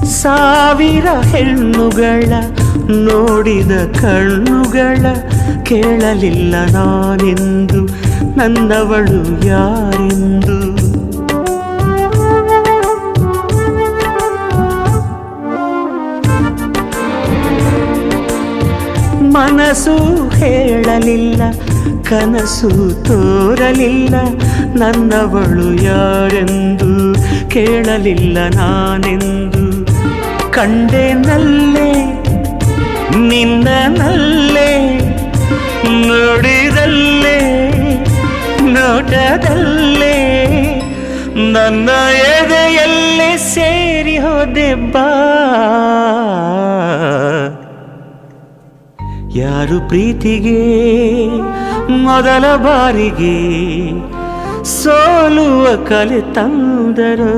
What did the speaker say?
ಸಾವಿರ ಹೆಣ್ಣುಗಳ ನೋಡಿದ ಕಣ್ಣುಗಳ ಕೇಳಲಿಲ್ಲ ನಾನೆಂದು ನನ್ನವಳು ಯಾರೆಂದು. ಮನಸ್ಸು ಹೇಳಲಿಲ್ಲ, ಕನಸು ತೋರಲಿಲ್ಲ, ನನ್ನವಳು ಯಾರೆಂದು ಕೇಳಲಿಲ್ಲ ನಾನೆಂದು. ಕಂಡೆನಲ್ಲೇ ನಿನ್ನನಲ್ಲೇ, ನೋಡಿದಲ್ಲೇ ನೋಟದಲ್ಲೇ, ನನ್ನ ಎದೆಯಲ್ಲೇ ಸೇರಿ ಹೋದೆ ಬಾ. ಯಾರು ಪ್ರೀತಿಗೆ ಮೊದಲ ಬಾರಿಗೆ ಸೋಲುವ ಕಲೆ ತಂದರು.